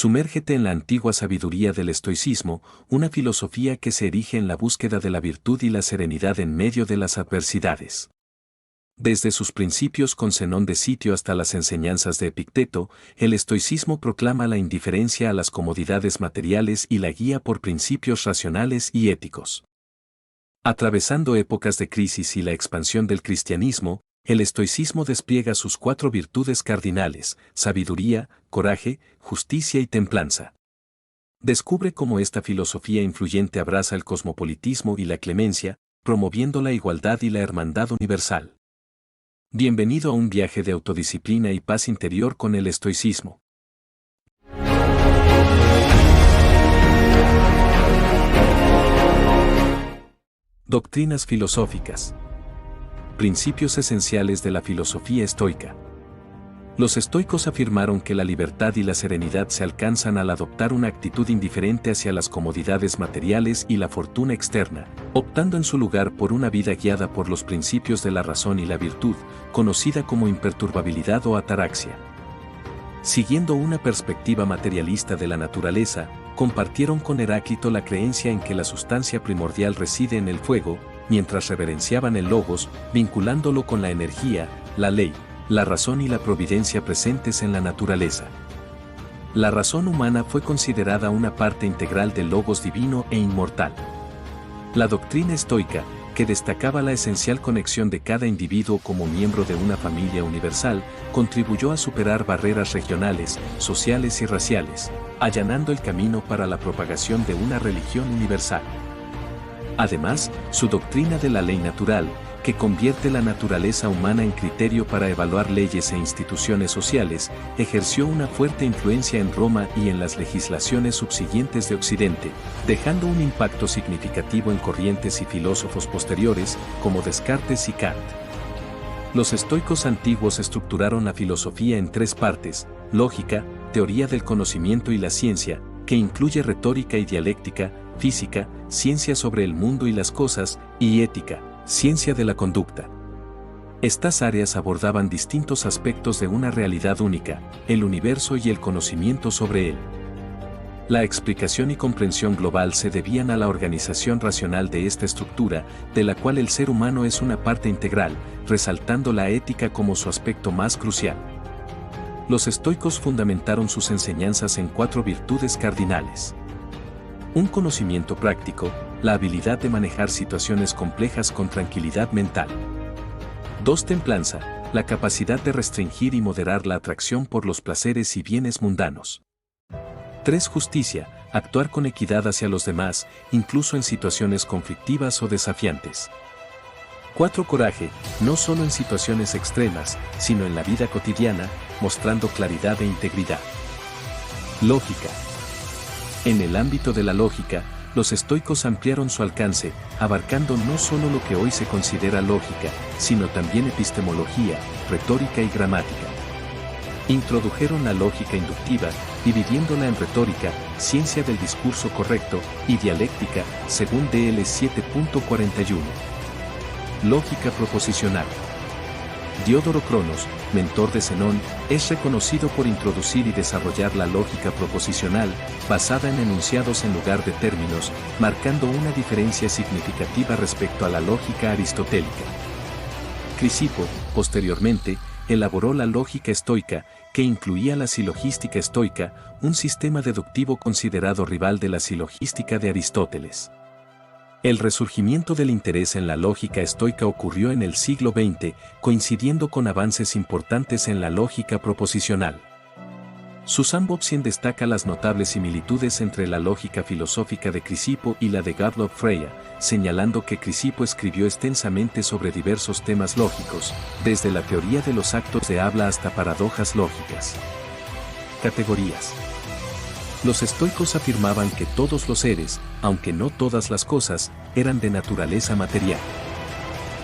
Sumérgete en la antigua sabiduría del estoicismo, una filosofía que se erige en la búsqueda de la virtud y la serenidad en medio de las adversidades. Desde sus principios con Zenón de Sitio hasta las enseñanzas de Epicteto, el estoicismo proclama la indiferencia a las comodidades materiales y la guía por principios racionales y éticos. Atravesando épocas de crisis y la expansión del cristianismo, el estoicismo despliega sus 4 virtudes cardinales: sabiduría, coraje, justicia y templanza. Descubre cómo esta filosofía influyente abraza el cosmopolitismo y la clemencia, promoviendo la igualdad y la hermandad universal. Bienvenido a un viaje de autodisciplina y paz interior con el estoicismo. Doctrinas filosóficas. Principios esenciales de la filosofía estoica. Los estoicos afirmaron que la libertad y la serenidad se alcanzan al adoptar una actitud indiferente hacia las comodidades materiales y la fortuna externa, optando en su lugar por una vida guiada por los principios de la razón y la virtud, conocida como imperturbabilidad o ataraxia. Siguiendo una perspectiva materialista de la naturaleza, compartieron con Heráclito la creencia en que la sustancia primordial reside en el fuego, mientras reverenciaban el logos, vinculándolo con la energía, la ley, la razón y la providencia presentes en la naturaleza. La razón humana fue considerada una parte integral del logos divino e inmortal. La doctrina estoica, que destacaba la esencial conexión de cada individuo como miembro de una familia universal, contribuyó a superar barreras regionales, sociales y raciales, allanando el camino para la propagación de una religión universal. Además, su doctrina de la ley natural, que convierte la naturaleza humana en criterio para evaluar leyes e instituciones sociales, ejerció una fuerte influencia en Roma y en las legislaciones subsiguientes de Occidente, dejando un impacto significativo en corrientes y filósofos posteriores, como Descartes y Kant. Los estoicos antiguos estructuraron la filosofía en 3 partes: lógica, teoría del conocimiento y la ciencia, que incluye retórica y dialéctica; física, ciencia sobre el mundo y las cosas; y ética, ciencia de la conducta. Estas áreas abordaban distintos aspectos de una realidad única, el universo y el conocimiento sobre él. La explicación y comprensión global se debían a la organización racional de esta estructura, de la cual el ser humano es una parte integral, resaltando la ética como su aspecto más crucial. Los estoicos fundamentaron sus enseñanzas en 4 virtudes cardinales. Un conocimiento práctico, la habilidad de manejar situaciones complejas con tranquilidad mental. 2. Templanza, la capacidad de restringir y moderar la atracción por los placeres y bienes mundanos. 3. Justicia, actuar con equidad hacia los demás, incluso en situaciones conflictivas o desafiantes. 4. Coraje, no solo en situaciones extremas, sino en la vida cotidiana, mostrando claridad e integridad. Lógica. En el ámbito de la lógica, los estoicos ampliaron su alcance, abarcando no solo lo que hoy se considera lógica, sino también epistemología, retórica y gramática. Introdujeron la lógica inductiva, dividiéndola en retórica, ciencia del discurso correcto, y dialéctica, según DL 7.41. Lógica proposicional. Diodoro Cronos, mentor de Zenón, es reconocido por introducir y desarrollar la lógica proposicional, basada en enunciados en lugar de términos, marcando una diferencia significativa respecto a la lógica aristotélica. Crisipo, posteriormente, elaboró la lógica estoica, que incluía la silogística estoica, un sistema deductivo considerado rival de la silogística de Aristóteles. El resurgimiento del interés en la lógica estoica ocurrió en el siglo XX, coincidiendo con avances importantes en la lógica proposicional. Susan Bobsien destaca las notables similitudes entre la lógica filosófica de Crisipo y la de Gottlob Frege, señalando que Crisipo escribió extensamente sobre diversos temas lógicos, desde la teoría de los actos de habla hasta paradojas lógicas. Categorías. Los estoicos afirmaban que todos los seres, aunque no todas las cosas, eran de naturaleza material.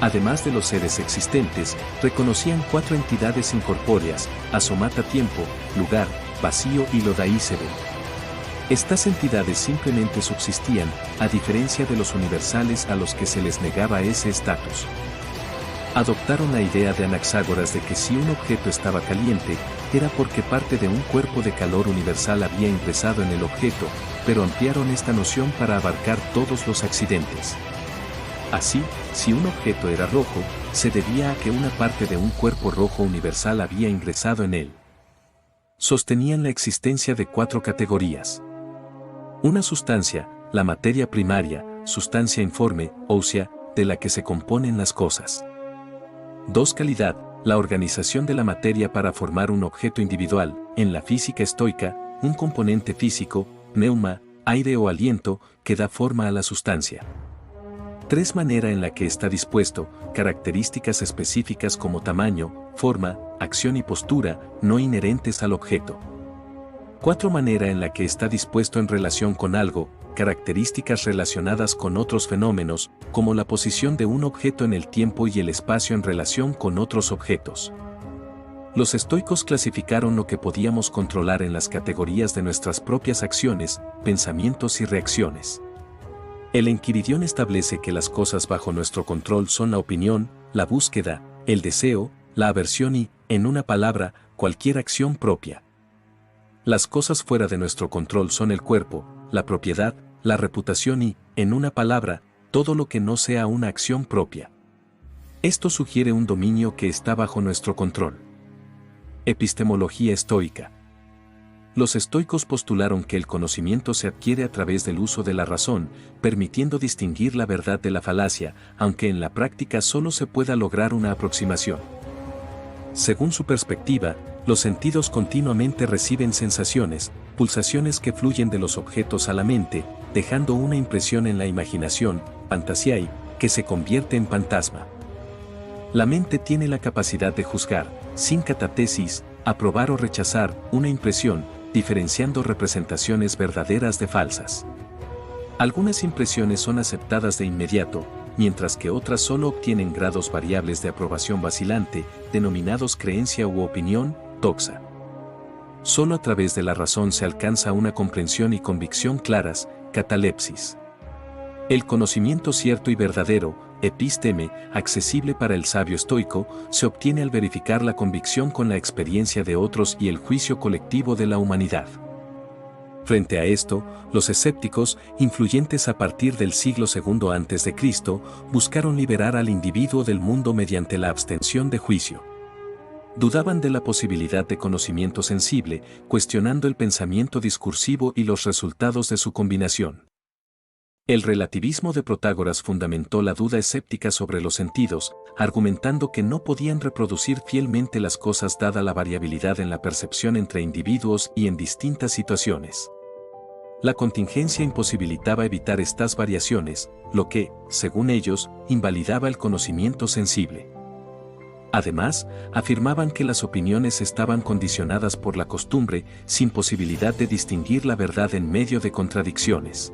Además de los seres existentes, reconocían 4 entidades incorpóreas: asomata tiempo, lugar, vacío y lodaícebe. Estas entidades simplemente subsistían, a diferencia de los universales a los que se les negaba ese estatus. Adoptaron la idea de Anaxágoras de que si un objeto estaba caliente, era porque parte de un cuerpo de calor universal había ingresado en el objeto, pero ampliaron esta noción para abarcar todos los accidentes. Así, si un objeto era rojo, se debía a que una parte de un cuerpo rojo universal había ingresado en él. Sostenían la existencia de 4 categorías. Una sustancia, la materia primaria, sustancia informe, ósea, de la que se componen las cosas. 2. Calidad, la organización de la materia para formar un objeto individual, en la física estoica, un componente físico, pneuma, aire o aliento, que da forma a la sustancia. 3. Manera en la que está dispuesto, características específicas como tamaño, forma, acción y postura, no inherentes al objeto. 4. Manera en la que está dispuesto en relación con algo, características relacionadas con otros fenómenos, como la posición de un objeto en el tiempo y el espacio en relación con otros objetos. Los estoicos clasificaron lo que podíamos controlar en las categorías de nuestras propias acciones, pensamientos y reacciones. El Enquiridión establece que las cosas bajo nuestro control son la opinión, la búsqueda, el deseo, la aversión y, en una palabra, cualquier acción propia. Las cosas fuera de nuestro control son el cuerpo, la propiedad, la reputación y, en una palabra, todo lo que no sea una acción propia. Esto sugiere un dominio que está bajo nuestro control. Epistemología estoica. Los estoicos postularon que el conocimiento se adquiere a través del uso de la razón, permitiendo distinguir la verdad de la falacia, aunque en la práctica solo se pueda lograr una aproximación. Según su perspectiva, los sentidos continuamente reciben sensaciones, pulsaciones que fluyen de los objetos a la mente, dejando una impresión en la imaginación, fantasiae, que se convierte en fantasma. La mente tiene la capacidad de juzgar, sin catatesis, aprobar o rechazar una impresión, diferenciando representaciones verdaderas de falsas. Algunas impresiones son aceptadas de inmediato, mientras que otras solo obtienen grados variables de aprobación vacilante, denominados creencia u opinión, doxa. Solo a través de la razón se alcanza una comprensión y convicción claras, catalepsis. El conocimiento cierto y verdadero, episteme, accesible para el sabio estoico, se obtiene al verificar la convicción con la experiencia de otros y el juicio colectivo de la humanidad. Frente a esto, los escépticos, influyentes a partir del siglo II a.C., buscaron liberar al individuo del mundo mediante la abstención de juicio. Dudaban de la posibilidad de conocimiento sensible, cuestionando el pensamiento discursivo y los resultados de su combinación. El relativismo de Protágoras fundamentó la duda escéptica sobre los sentidos, argumentando que no podían reproducir fielmente las cosas dada la variabilidad en la percepción entre individuos y en distintas situaciones. La contingencia imposibilitaba evitar estas variaciones, lo que, según ellos, invalidaba el conocimiento sensible. Además, afirmaban que las opiniones estaban condicionadas por la costumbre, sin posibilidad de distinguir la verdad en medio de contradicciones.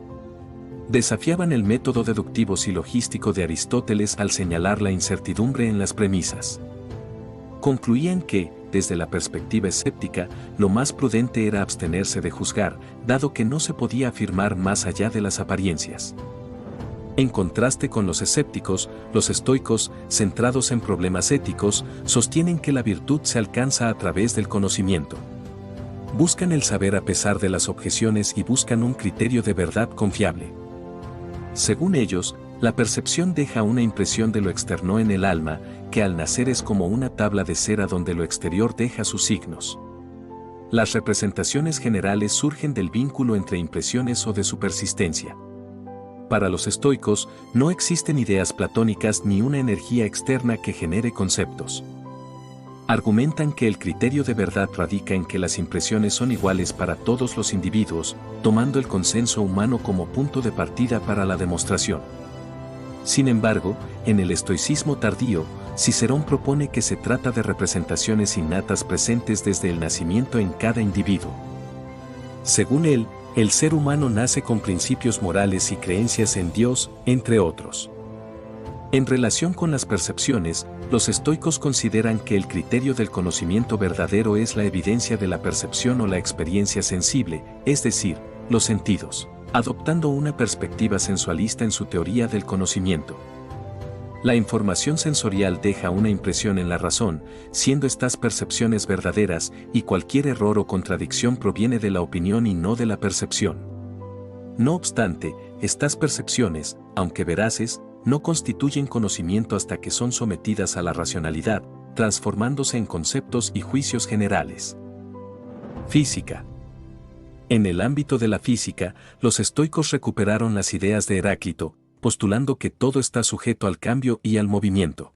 Desafiaban el método deductivo silogístico de Aristóteles al señalar la incertidumbre en las premisas. Concluían que, desde la perspectiva escéptica, lo más prudente era abstenerse de juzgar, dado que no se podía afirmar más allá de las apariencias. En contraste con los escépticos, los estoicos, centrados en problemas éticos, sostienen que la virtud se alcanza a través del conocimiento. Buscan el saber a pesar de las objeciones y buscan un criterio de verdad confiable. Según ellos, la percepción deja una impresión de lo externo en el alma, que al nacer es como una tabla de cera donde lo exterior deja sus signos. Las representaciones generales surgen del vínculo entre impresiones o de su persistencia. Para los estoicos, no existen ideas platónicas ni una energía externa que genere conceptos. Argumentan que el criterio de verdad radica en que las impresiones son iguales para todos los individuos, tomando el consenso humano como punto de partida para la demostración. Sin embargo, en el estoicismo tardío, Cicerón propone que se trata de representaciones innatas presentes desde el nacimiento en cada individuo. Según él, el ser humano nace con principios morales y creencias en Dios, entre otros. En relación con las percepciones, los estoicos consideran que el criterio del conocimiento verdadero es la evidencia de la percepción o la experiencia sensible, es decir, los sentidos, adoptando una perspectiva sensualista en su teoría del conocimiento. La información sensorial deja una impresión en la razón, siendo estas percepciones verdaderas, y cualquier error o contradicción proviene de la opinión y no de la percepción. No obstante, estas percepciones, aunque veraces, no constituyen conocimiento hasta que son sometidas a la racionalidad, transformándose en conceptos y juicios generales. Física. En el ámbito de la física, los estoicos recuperaron las ideas de Heráclito, postulando que todo está sujeto al cambio y al movimiento.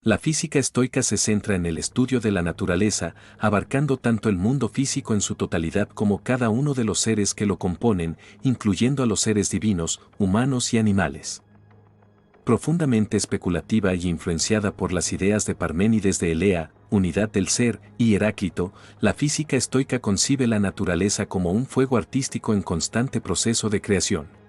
La física estoica se centra en el estudio de la naturaleza, abarcando tanto el mundo físico en su totalidad como cada uno de los seres que lo componen, incluyendo a los seres divinos, humanos y animales. Profundamente especulativa y influenciada por las ideas de Parménides de Elea, unidad del ser, y Heráclito, la física estoica concibe la naturaleza como un fuego artístico en constante proceso de creación.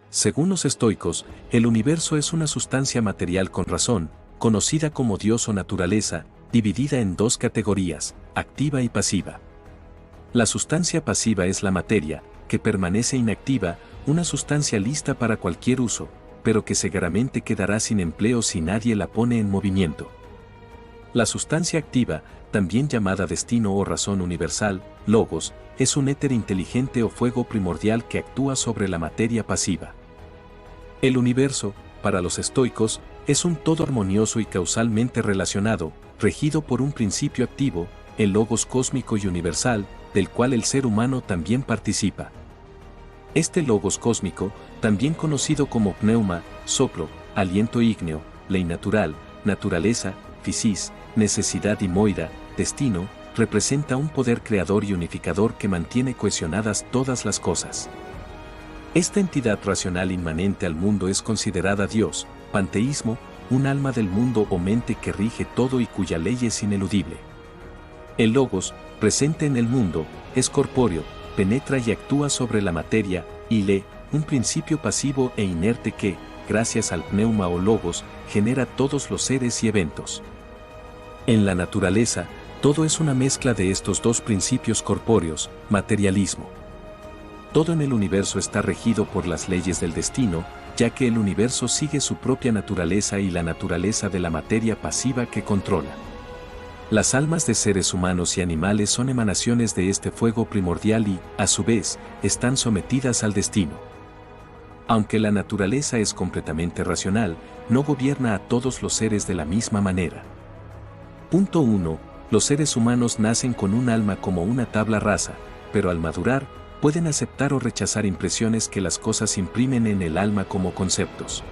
Según los estoicos, el universo es una sustancia material con razón, conocida como Dios o naturaleza, dividida en dos categorías, activa y pasiva. La sustancia pasiva es la materia, que permanece inactiva, una sustancia lista para cualquier uso, pero que seguramente quedará sin empleo si nadie la pone en movimiento. La sustancia activa, también llamada destino o razón universal, logos, es un éter inteligente o fuego primordial que actúa sobre la materia pasiva. El universo, para los estoicos, es un todo armonioso y causalmente relacionado, regido por un principio activo, el logos cósmico y universal, del cual el ser humano también participa. Este logos cósmico, también conocido como pneuma, soplo, aliento ígneo, ley natural, naturaleza, physis, necesidad y moira, destino, representa un poder creador y unificador que mantiene cohesionadas todas las cosas. Esta entidad racional inmanente al mundo es considerada Dios, panteísmo, un alma del mundo o mente que rige todo y cuya ley es ineludible. El logos, presente en el mundo, es corpóreo, penetra y actúa sobre la materia, y un principio pasivo e inerte que, gracias al pneuma o logos, genera todos los seres y eventos. En la naturaleza, todo es una mezcla de estos dos principios corpóreos, materialismo. Todo en el universo está regido por las leyes del destino, ya que el universo sigue su propia naturaleza y la naturaleza de la materia pasiva que controla. Las almas de seres humanos y animales son emanaciones de este fuego primordial y, a su vez, están sometidas al destino. Aunque la naturaleza es completamente racional, no gobierna a todos los seres de la misma manera. Punto 1. Los seres humanos nacen con un alma como una tabla rasa, pero al madurar, pueden aceptar o rechazar impresiones que las cosas imprimen en el alma como conceptos.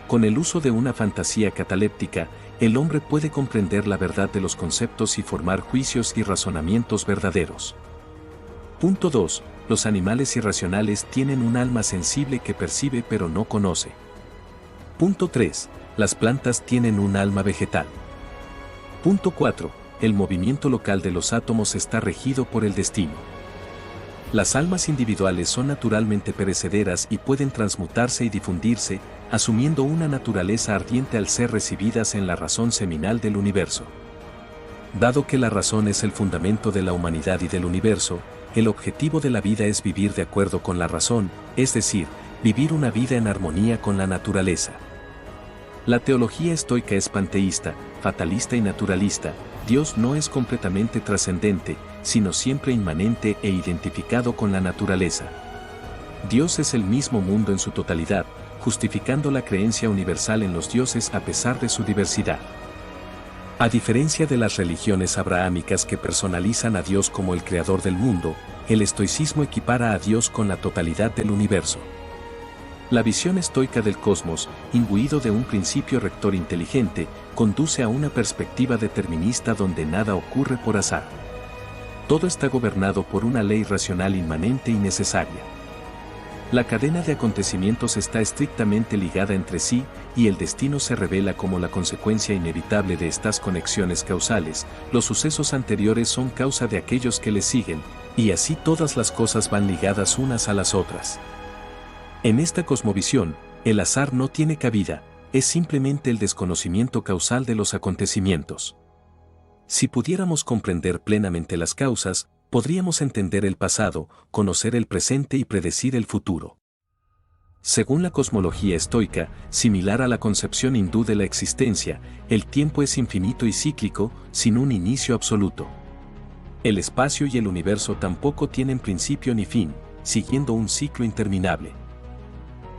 Con el uso de una fantasía cataléptica, el hombre puede comprender la verdad de los conceptos y formar juicios y razonamientos verdaderos. Punto 2. Los animales irracionales tienen un alma sensible que percibe pero no conoce. Punto 3. Las plantas tienen un alma vegetal. Punto 4. El movimiento local de los átomos está regido por el destino. Las almas individuales son naturalmente perecederas y pueden transmutarse y difundirse, asumiendo una naturaleza ardiente al ser recibidas en la razón seminal del universo. Dado que la razón es el fundamento de la humanidad y del universo, el objetivo de la vida es vivir de acuerdo con la razón, es decir, vivir una vida en armonía con la naturaleza. La teología estoica es panteísta, fatalista y naturalista. Dios no es completamente trascendente, sino siempre inmanente e identificado con la naturaleza. Dios es el mismo mundo en su totalidad, justificando la creencia universal en los dioses a pesar de su diversidad. A diferencia de las religiones abrahámicas que personalizan a Dios como el creador del mundo, el estoicismo equipara a Dios con la totalidad del universo. La visión estoica del cosmos, imbuido de un principio rector inteligente, conduce a una perspectiva determinista donde nada ocurre por azar. Todo está gobernado por una ley racional inmanente y necesaria. La cadena de acontecimientos está estrictamente ligada entre sí, y el destino se revela como la consecuencia inevitable de estas conexiones causales. Los sucesos anteriores son causa de aquellos que les siguen, y así todas las cosas van ligadas unas a las otras. En esta cosmovisión, el azar no tiene cabida, es simplemente el desconocimiento causal de los acontecimientos. Si pudiéramos comprender plenamente las causas, podríamos entender el pasado, conocer el presente y predecir el futuro. Según la cosmología estoica, similar a la concepción hindú de la existencia, el tiempo es infinito y cíclico, sin un inicio absoluto. El espacio y el universo tampoco tienen principio ni fin, siguiendo un ciclo interminable.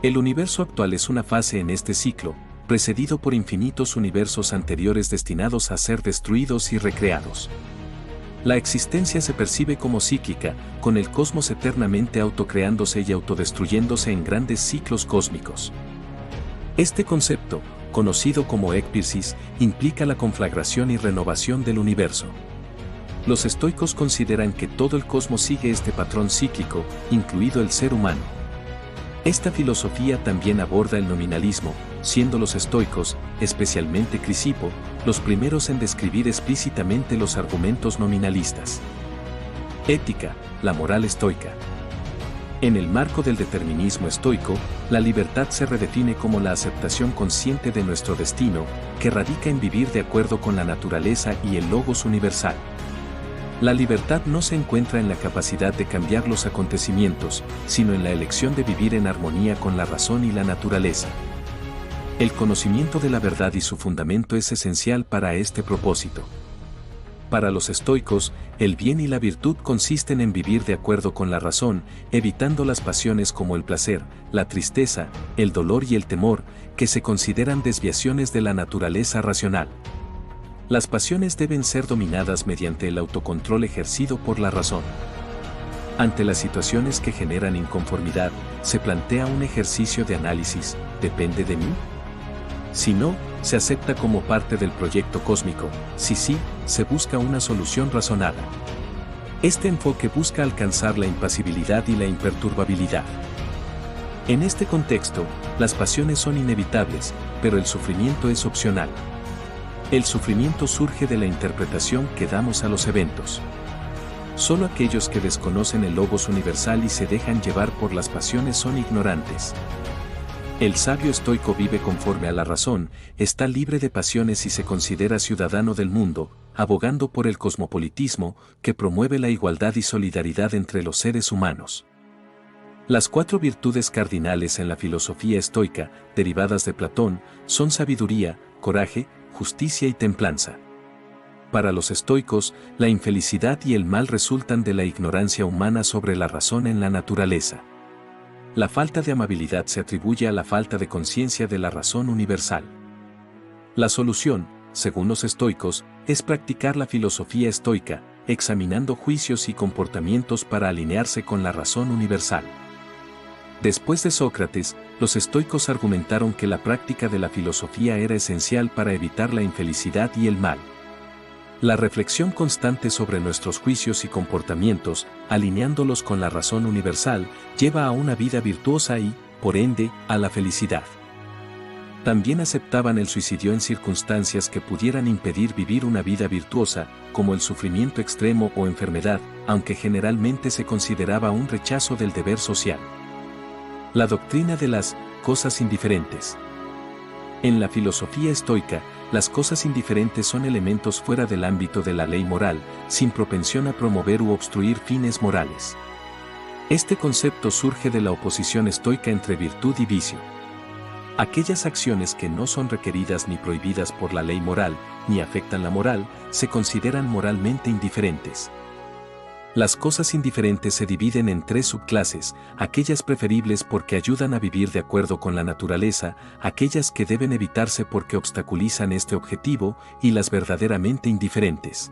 El universo actual es una fase en este ciclo, precedido por infinitos universos anteriores destinados a ser destruidos y recreados. La existencia se percibe como cíclica, con el cosmos eternamente autocreándose y autodestruyéndose en grandes ciclos cósmicos. Este concepto, conocido como ekpysis, implica la conflagración y renovación del universo. Los estoicos consideran que todo el cosmos sigue este patrón cíclico, incluido el ser humano. Esta filosofía también aborda el nominalismo, siendo los estoicos, especialmente Crisipo, los primeros en describir explícitamente los argumentos nominalistas. Ética, la moral estoica. En el marco del determinismo estoico, la libertad se redefine como la aceptación consciente de nuestro destino, que radica en vivir de acuerdo con la naturaleza y el logos universal. La libertad no se encuentra en la capacidad de cambiar los acontecimientos, sino en la elección de vivir en armonía con la razón y la naturaleza. El conocimiento de la verdad y su fundamento es esencial para este propósito. Para los estoicos, el bien y la virtud consisten en vivir de acuerdo con la razón, evitando las pasiones como el placer, la tristeza, el dolor y el temor, que se consideran desviaciones de la naturaleza racional. Las pasiones deben ser dominadas mediante el autocontrol ejercido por la razón. Ante las situaciones que generan inconformidad, se plantea un ejercicio de análisis: ¿depende de mí? Si no, se acepta como parte del proyecto cósmico; si sí, se busca una solución razonada. Este enfoque busca alcanzar la impasibilidad y la imperturbabilidad. En este contexto, las pasiones son inevitables, pero el sufrimiento es opcional. El sufrimiento surge de la interpretación que damos a los eventos. Solo aquellos que desconocen el logos universal y se dejan llevar por las pasiones son ignorantes. El sabio estoico vive conforme a la razón, está libre de pasiones y se considera ciudadano del mundo, abogando por el cosmopolitismo, que promueve la igualdad y solidaridad entre los seres humanos. Las 4 virtudes cardinales en la filosofía estoica, derivadas de Platón, son sabiduría, coraje, justicia y templanza. Para los estoicos, la infelicidad y el mal resultan de la ignorancia humana sobre la razón en la naturaleza. La falta de amabilidad se atribuye a la falta de conciencia de la razón universal. La solución, según los estoicos, es practicar la filosofía estoica, examinando juicios y comportamientos para alinearse con la razón universal. Después de Sócrates, los estoicos argumentaron que la práctica de la filosofía era esencial para evitar la infelicidad y el mal. La reflexión constante sobre nuestros juicios y comportamientos, alineándolos con la razón universal, lleva a una vida virtuosa y, por ende, a la felicidad. También aceptaban el suicidio en circunstancias que pudieran impedir vivir una vida virtuosa, como el sufrimiento extremo o enfermedad, aunque generalmente se consideraba un rechazo del deber social. La doctrina de las cosas indiferentes. En la filosofía estoica, las cosas indiferentes son elementos fuera del ámbito de la ley moral, sin propensión a promover u obstruir fines morales. Este concepto surge de la oposición estoica entre virtud y vicio. Aquellas acciones que no son requeridas ni prohibidas por la ley moral, ni afectan la moral, se consideran moralmente indiferentes. Las cosas indiferentes se dividen en 3 subclases: aquellas preferibles porque ayudan a vivir de acuerdo con la naturaleza, aquellas que deben evitarse porque obstaculizan este objetivo, y las verdaderamente indiferentes.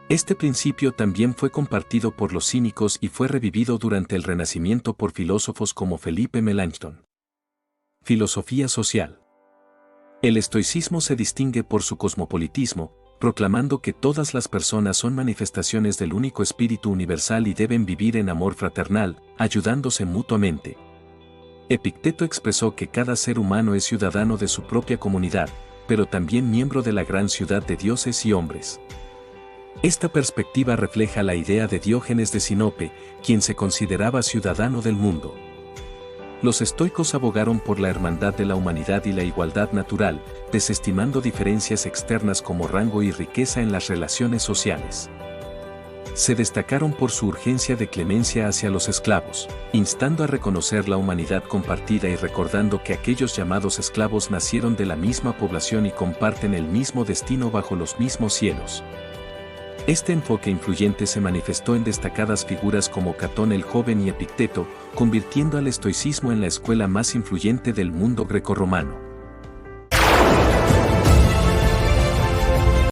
Este principio también fue compartido por los cínicos y fue revivido durante el Renacimiento por filósofos como Felipe Melanchthon. Filosofía social. El estoicismo se distingue por su cosmopolitismo, proclamando que todas las personas son manifestaciones del único espíritu universal y deben vivir en amor fraternal, ayudándose mutuamente. Epicteto expresó que cada ser humano es ciudadano de su propia comunidad, pero también miembro de la gran ciudad de dioses y hombres. Esta perspectiva refleja la idea de Diógenes de Sinope, quien se consideraba ciudadano del mundo. Los estoicos abogaron por la hermandad de la humanidad y la igualdad natural, desestimando diferencias externas como rango y riqueza en las relaciones sociales. se destacaron por su urgencia de clemencia hacia los esclavos, instando a reconocer la humanidad compartida y recordando que aquellos llamados esclavos nacieron de la misma población y comparten el mismo destino bajo los mismos cielos. Este enfoque influyente se manifestó en destacadas figuras como Catón el Joven y Epicteto, convirtiendo al estoicismo en la escuela más influyente del mundo grecorromano.